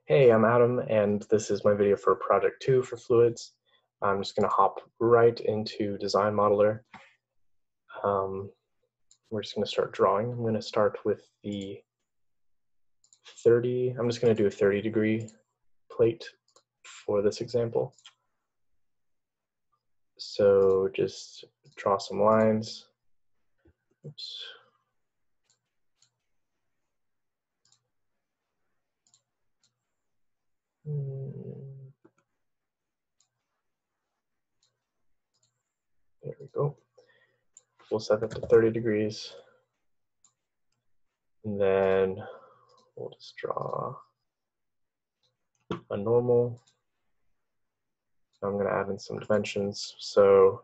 Hey, I'm Adam, and this is my video for Project 2 for Fluids. I'm just going to hop right into Design Modeler. We're just going to start drawing. I'm going to start with the 30. I'm just going to do a 30-degree plate for this example. So just draw some lines. Oops. There we go. We'll set that to 30 degrees. And then we'll just draw a normal. I'm going to add in some dimensions. So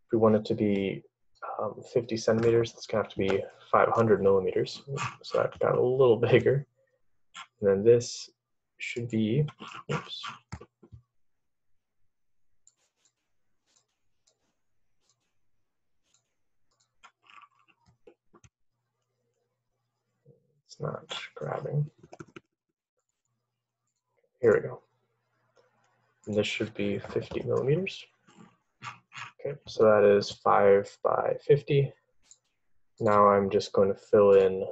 if we want it to be 50 centimeters, it's going to have to be 500 millimeters. So that got a little bigger. And then this should be, oops. It's not grabbing. Here we go. And this should be 50 millimeters. Okay, so that is 5 by 50. Now I'm just going to fill in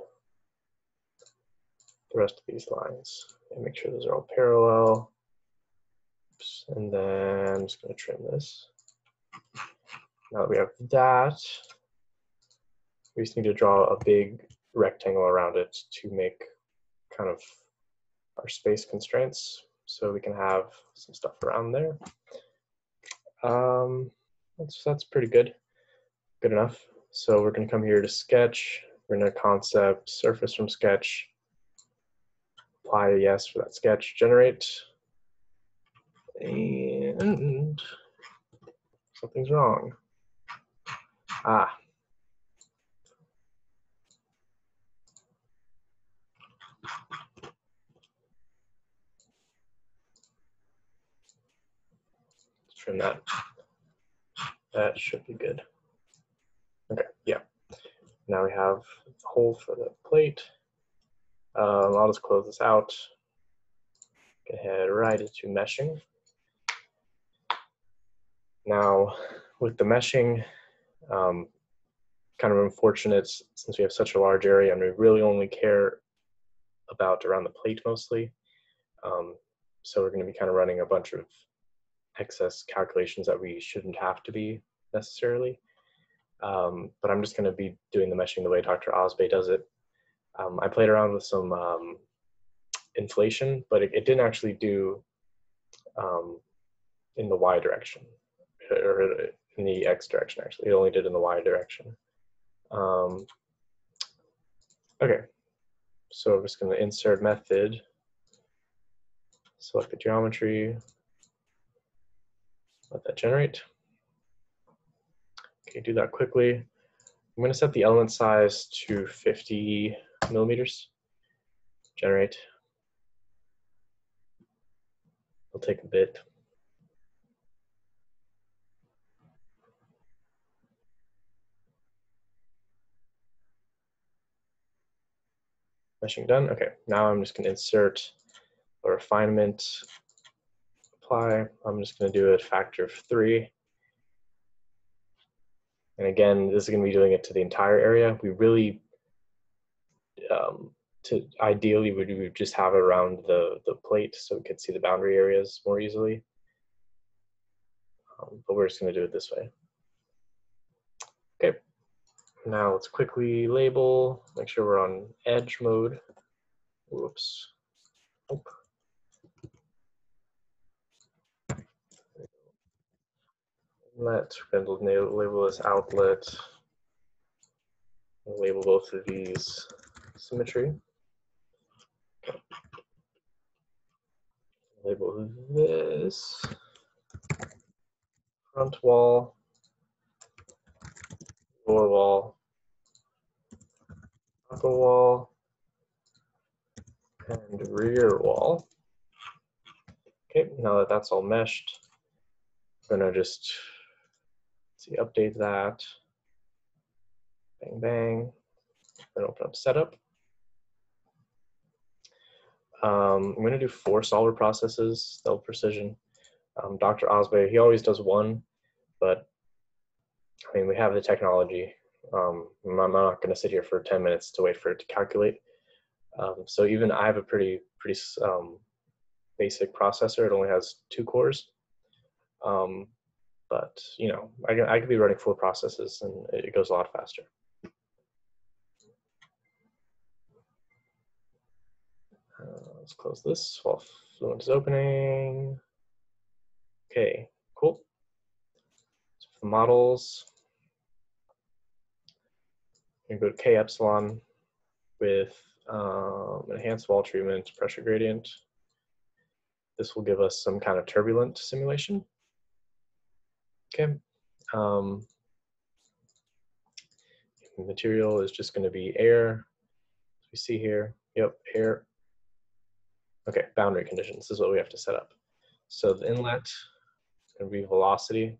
the rest of these lines and make sure those are all parallel. Oops. And then I'm just going to trim this. Now that we have that, we just need to draw a big rectangle around it to make kind of our space constraints so we can have some stuff around there. That's pretty good enough. So we're going to come here to sketch. We're going to concept surface from sketch, apply a yes for that sketch, generate, and something's wrong. Trim that. That should be good. Okay, yeah. Now we have the hole for the plate. I'll just close this out. Go ahead right into meshing. Now, with the meshing, kind of unfortunate since we have such a large area and we really only care about around the plate mostly. So we're going to be kind of running a bunch of excess calculations that we shouldn't have to be necessarily. But I'm just going to be doing the meshing the way Dr. Osbey does it. I played around with some inflation, but it didn't actually do in the Y direction, or in the X direction actually. It only did in the Y direction. Okay, so I'm just going to insert method, select the geometry, let that generate. Okay, do that quickly. I'm going to set the element size to 50 millimeters. Generate. It'll take a bit. Meshing done. Okay, now I'm just going to insert a refinement, apply. I'm just going to do a factor of 3. And again, this is going to be doing it to the entire area. We really, ideally, we would just have it around the plate so we could see the boundary areas more easily. But we're just going to do it this way. Okay, now let's quickly label, make sure we're on edge mode. Whoops. Oh. We're going to label this outlet. We'll label both of these symmetry. Okay. Label this front wall, lower wall, upper wall, and rear wall. Okay, now that that's all meshed, I'm going to just update that. Bang, bang. Then open up setup. I'm going to do 4 solver processes, they'll precision. Dr. Osway, he always does 1, but I mean, we have the technology. I'm not going to sit here for 10 minutes to wait for it to calculate. So even I have a pretty basic processor. It only has 2 cores. But you know, I could be running 4 processes and it goes a lot faster. Let's close this while Fluent is opening. Okay, cool. So for the models, I'm going to go to K epsilon with enhanced wall treatment, pressure gradient. This will give us some kind of turbulent simulation. Okay. Material is just going to be air. As we see here, yep, air. Okay, boundary conditions. This is what we have to set up. So the inlet is going to be velocity.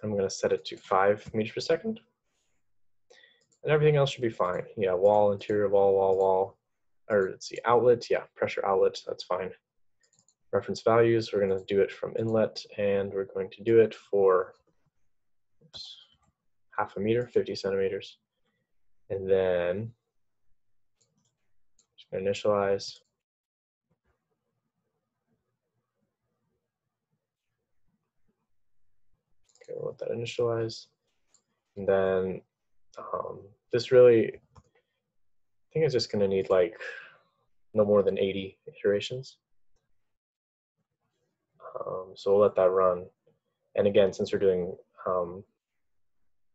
I'm going to set it to 5 meters per second. And everything else should be fine. Yeah, wall, interior wall. Or let's see, outlet, yeah, pressure outlet, that's fine. Reference values, we're going to do it from inlet, and we're going to do it for half a meter, 50 centimeters. And then just going to initialize. Okay, we'll let that initialize. And then this really, I think it's just going to need like no more than 80 iterations. So we'll let that run. And again, since we're doing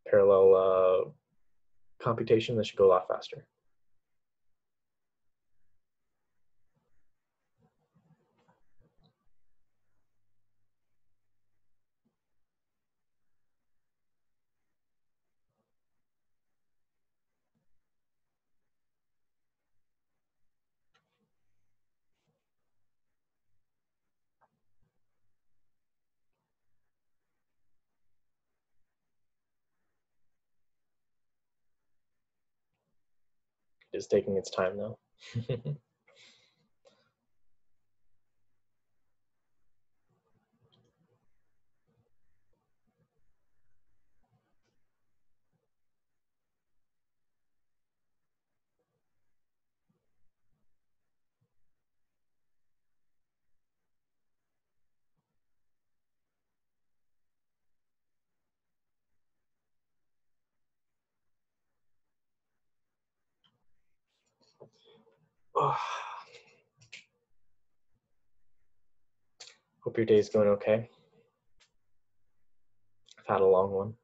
parallel computation, this should go a lot faster. It is taking its time though. Oh. Hope your day's going okay. I've had a long one.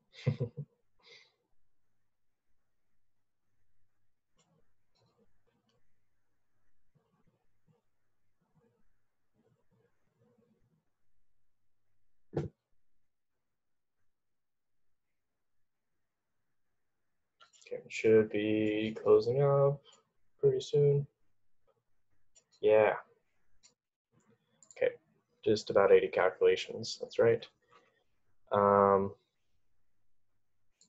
Okay, should be closing up pretty soon. Yeah. Okay, just about 80 calculations, that's right. And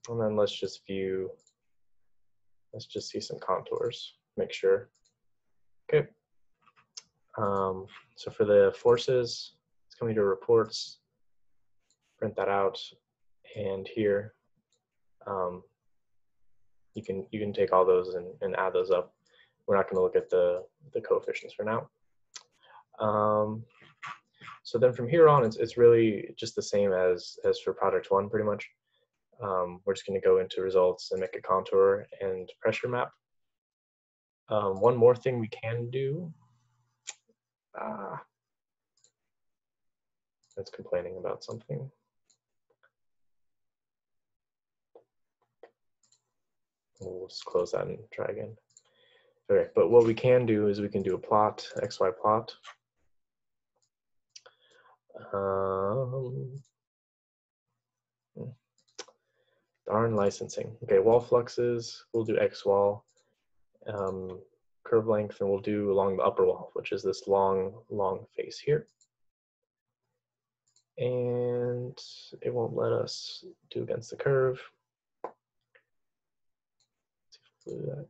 then let's just see some contours, make sure. Okay. So for the forces, it's coming to reports, print that out, and here you can take all those and add those up. We're not going to look at the coefficients for now. So then from here on, it's really just the same as for project 1, pretty much. We're just going to go into results and make a contour and pressure map. One more thing we can do. It's complaining about something. We'll just close that and try again. Okay, but what we can do is we can do a plot, XY plot. Darn licensing. Okay, wall fluxes, we'll do X wall. Curve length, and we'll do along the upper wall, which is this long face here. And it won't let us do against the curve. Let's see if we'll do that.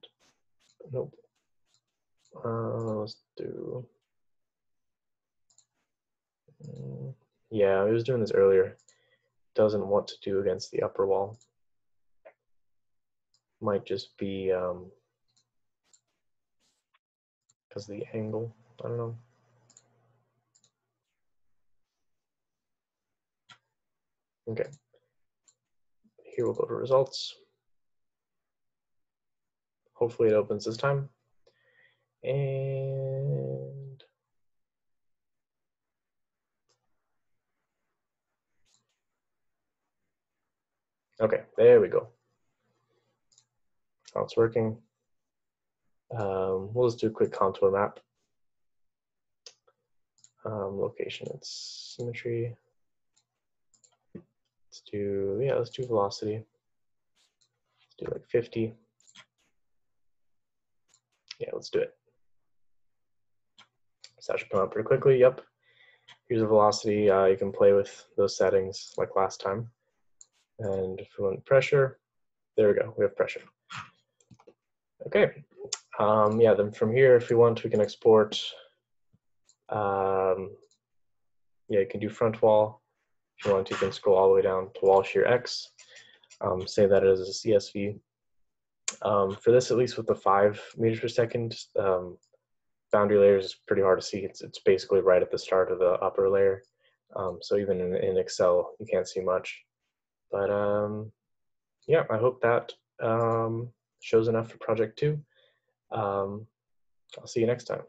Nope. let's do, yeah, I was doing this earlier. Doesn't want to do against the upper wall. Might just be because of the angle, I don't know. Okay, here we'll go to results. Hopefully it opens this time. And okay, there we go. Now it's working. We'll just do a quick contour map. Location and symmetry. Let's do velocity. Let's do like 50. Yeah, let's do it. So that should come up pretty quickly. Yep. Here's a velocity. You can play with those settings like last time. And if we want pressure, there we go. We have pressure. Okay. Yeah, then from here, if we want, we can export. Yeah, you can do front wall. If you want to, you can scroll all the way down to wall shear X. Save that as a CSV. For this, at least with the 5 meters per second, boundary layer is pretty hard to see. It's basically right at the start of the upper layer. So even in Excel, you can't see much. But yeah, I hope that shows enough for project 2. I'll see you next time.